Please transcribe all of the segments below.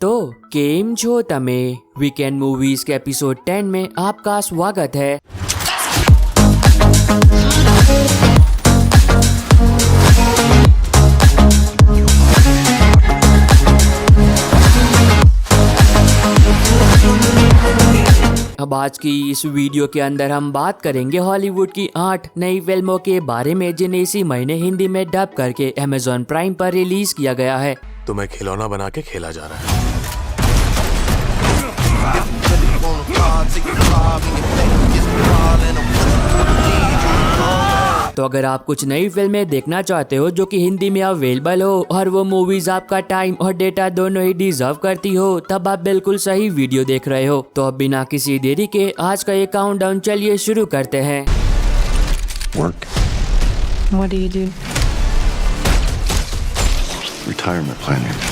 तो केम छो तमे वीकेंड मूवीज के एपिसोड 10 में आपका स्वागत है। अब आज की इस वीडियो के अंदर हम बात करेंगे हॉलीवुड की 8 नई फिल्मों के बारे में जिन्हें इसी महीने हिंदी में डब करके अमेज़न प्राइम पर रिलीज किया गया है। तुम्हें खिलौना बना के खेला जा रहा है। तो अगर आप कुछ नई फिल्में देखना चाहते हो जो कि हिंदी में अवेलेबल हो और वो मूवीज आपका टाइम और डेटा दोनों ही डिजर्व करती हो, तब आप बिल्कुल सही वीडियो देख रहे हो। तो अब बिना किसी देरी के आज का ये काउंटडाउन चलिए शुरू करते हैं। Work. What do you do? Retirement planning.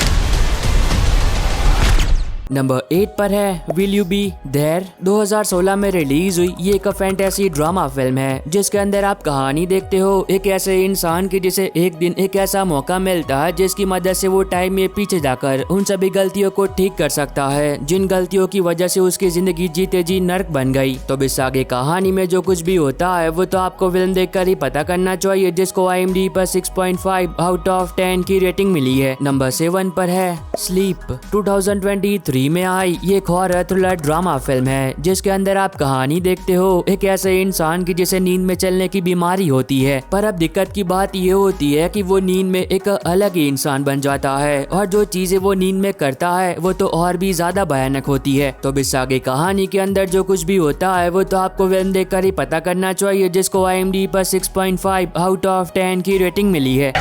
Number 8 पर है विल यू बी देयर। 2016 में रिलीज हुई ये एक फैंटेसी ड्रामा फिल्म है जिसके अंदर आप कहानी देखते हो एक ऐसे इंसान की जिसे एक दिन एक ऐसा मौका मिलता है जिसकी मदद से वो टाइम में पीछे जाकर उन सभी गलतियों को ठीक कर सकता है जिन गलतियों की वजह से उसकी जिंदगी जीते जी नर्क बन गई। तो इस आगे कहानी में जो कुछ भी होता है वो तो आपको फिल्म देखकर ही पता करना चाहिए, जिसको IMDb पर 6.5 आउट ऑफ 10 की रेटिंग मिली है। नंबर 7 पर है स्लीप। 2023 में आई ये एक हॉरर थ्रिलर ड्रामा फिल्म है जिसके अंदर आप कहानी देखते हो एक ऐसे इंसान की जिसे नींद में चलने की बीमारी होती है, पर अब दिक्कत की बात ये होती है कि वो नींद में एक अलग ही इंसान बन जाता है और जो चीजें वो नींद में करता है वो तो और भी ज्यादा भयानक होती है। तो इस आगे कहानी के अंदर जो कुछ भी होता है वो तो आपको फिल्म देखकर ही पता करना चाहिए, जिसको IMDb पर 6.5 आउट ऑफ 10 की रेटिंग मिली है।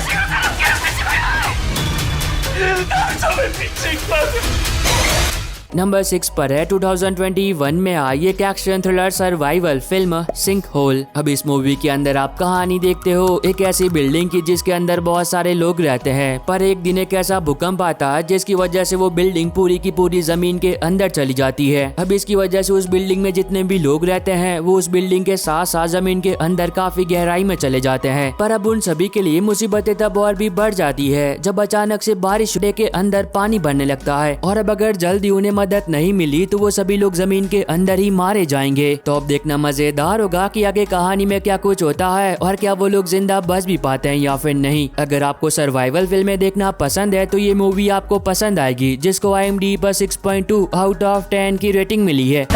नंबर 6 पर है 2021 में आई एक action thriller survival film sinkhole. अब इस मूवी के अंदर आप कहानी देखते हो एक ऐसी बिल्डिंग की जिसके अंदर बहुत सारे लोग रहते हैं, पर एक दिन एक ऐसा भूकंप आता है जिसकी वजह से वो बिल्डिंग पूरी की पूरी जमीन के अंदर चली जाती है। अब इसकी वजह से उस बिल्डिंग में जितने भी लोग रहते हैं वो उस बिल्डिंग के साथ साथ जमीन के अंदर काफी गहराई में चले जाते हैं। पर अब उन सभी के लिए मुसीबतें तब और भी बढ़ जाती है जब अचानक से बारिश के अंदर पानी भरने लगता है, और अब अगर जल्दी उन्हें मदद नहीं मिली तो वो सभी लोग जमीन के अंदर ही मारे जाएंगे। तो अब देखना मजेदार होगा कि आगे कहानी में क्या कुछ होता है और क्या वो लोग जिंदा बच भी पाते हैं या फिर नहीं। अगर आपको सर्वाइवल फिल्में देखना पसंद है तो ये मूवी आपको पसंद आएगी, जिसको IMDb पर 6.2 आउट ऑफ 10 की रेटिंग मिली है।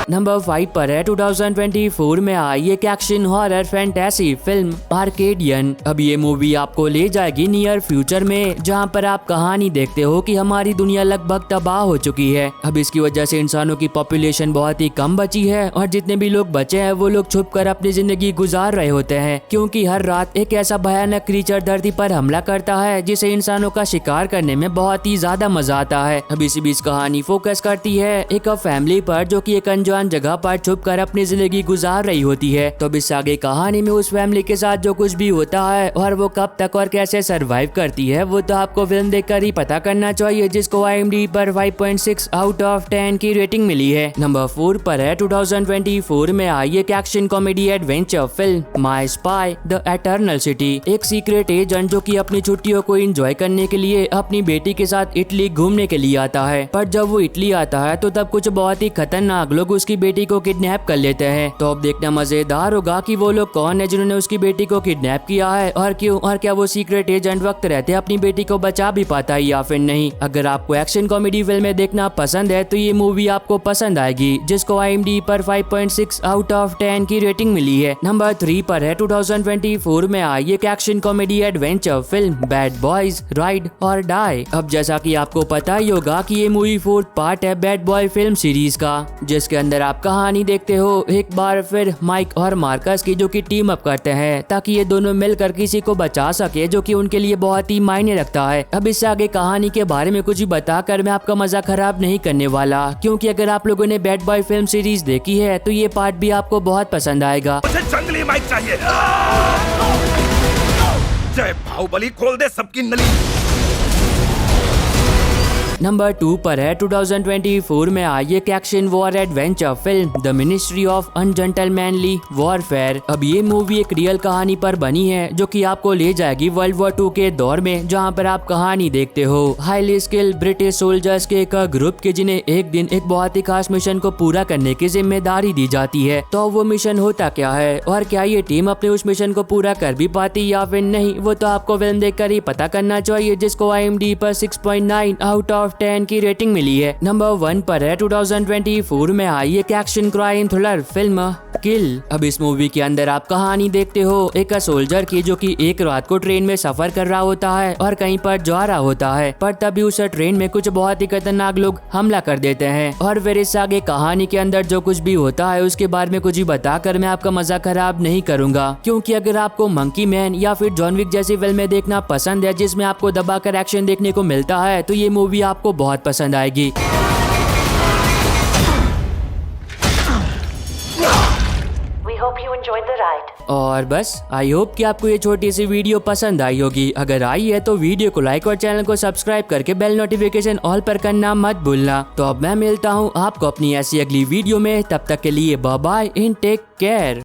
नंबर 5 पर है 2024 में आई एक action horror fantasy film Arcadian. अब ये मूवी आपको ले जाएगी नियर फ्यूचर में, जहां पर आप कहानी देखते हो कि हमारी दुनिया लगभग तबाह हो चुकी है। अब इसकी वजह से इंसानों की पॉपुलेशन बहुत ही कम बची है और जितने भी लोग बचे हैं वो लोग छुप कर अपनी जिंदगी गुजार रहे होते हैं, क्योंकि हर रात एक ऐसा भयानक क्रीचर धरती पर हमला करता है जिसे इंसानों का शिकार करने में बहुत ही ज्यादा मजा आता है। अब इसी बीच कहानी फोकस करती है एक फैमिली पर जो कि एक अनजान जगह पर छुप कर अपनी जिंदगी गुजार रही होती है। तो इस आगे कहानी में उस फैमिली के साथ जो कुछ भी होता है और वो कब तक और कैसे सरवाइव करती है वो तो आपको फिल्म देखकर ही पता करना चाहिए, जिसको IMDb पर 5.6 आउट ऑफ 10 की रेटिंग मिली है। नंबर 4 पर है 2024 में आई एक action comedy adventure film my spy the eternal city. एक सीक्रेट एजेंट जो कि अपनी छुट्टियों को एंजॉय करने के लिए अपनी बेटी के साथ इटली घूमने के लिए आता है, पर जब वो इटली आता है तो तब कुछ बहुत ही खतरनाक लोग उसकी बेटी को किडनैप कर लेते हैं। तो अब देखना मजेदार होगा कि वो लोग कौन है जिन्होंने उसकी बेटी को किडनैप किया है और क्यों, और क्या वो सीक्रेट एजेंट वक्त रहते अपनी बेटी को बचा भी पाता है या फिर नहीं। अगर आपको एक्शन कॉमेडी फिल्में देखना पसंद है तो ये मूवी आपको पसंद आएगी, जिसको IMDb पर 5.6 आउट ऑफ 10 की रेटिंग मिली है। नंबर 3 पर है 2024 में आई एक action comedy adventure film bad boys ride और डाई। अब जैसा कि आपको पता ही होगा कि ये मूवी 4th पार्ट है बैड बॉय फिल्म सीरीज का, जिसके अंदर आप कहानी देखते हो एक बार फिर माइक और मार्कस की जो कि टीम अप करते हैं ताकि ये दोनों मिलकर किसी को बचा सके, जो कि उनके लिए बहुत ही मायने रखता है। अब इससे आगे कहानी के बारे में कुछ भी बताकर मैं आपका मजा खराब नहीं करने वाला, क्योंकि अगर आप लोगों ने बैड बॉय फिल्म सीरीज देखी है तो ये पार्ट भी आपको बहुत पसंद आएगा। मुझे जंगली माइक चाहिए। जय बाहुबली खोल दे सबकी नली। नंबर 2 पर है 2024 में आई एक action war adventure film The Ministry of Ungentlemanly Warfare. अब ये मूवी एक रियल कहानी पर बनी है जो कि आपको ले जाएगी वर्ल्ड वॉर 2 के दौर में, जहाँ पर आप कहानी देखते हो हाईली स्किल्ड ब्रिटिश सोल्जर्स के एक ग्रुप के जिन्हें एक दिन एक बहुत ही खास मिशन को पूरा करने की जिम्मेदारी दी जाती है। तो वो मिशन होता क्या है और क्या ये टीम अपने उस मिशन को पूरा कर भी पाती या फिर नहीं, वो तो आपको फिल्म देखकर ही पता करना चाहिए, जिसको IMDb पर 6.9 आउट ऑफ 10 की रेटिंग मिली है। नंबर 1 पर है 2024 में आई एक एक्शन क्राइम थ्रिलर फिल्म किल। अब इस मूवी के अंदर आप कहानी देखते हो एक सोल्जर की जो कि एक रात को ट्रेन में सफर कर रहा होता है और कहीं पर जा रहा होता है, पर तभी उस ट्रेन में कुछ बहुत ही खतरनाक लोग हमला कर देते हैं। और फिर इस आगे कहानी के अंदर जो कुछ भी होता है उसके बारे में कुछ भी बताकर मैं आपका मजा खराब नहीं करूंगा, क्योंकि अगर आपको मंकी मैन या फिर जॉन विक जैसी फिल्में देखना पसंद है जिसमें आपको दबाकर एक्शन देखने को मिलता है तो ये मूवी आपको बहुत पसंद आएगी। और बस आई होप कि आपको ये छोटी सी वीडियो पसंद आई होगी। अगर आई है तो वीडियो को लाइक और चैनल को सब्सक्राइब करके बेल नोटिफिकेशन ऑल पर करना मत भूलना। तो अब मैं मिलता हूँ आपको अपनी ऐसी अगली वीडियो में, तब तक के लिए bye bye and take care.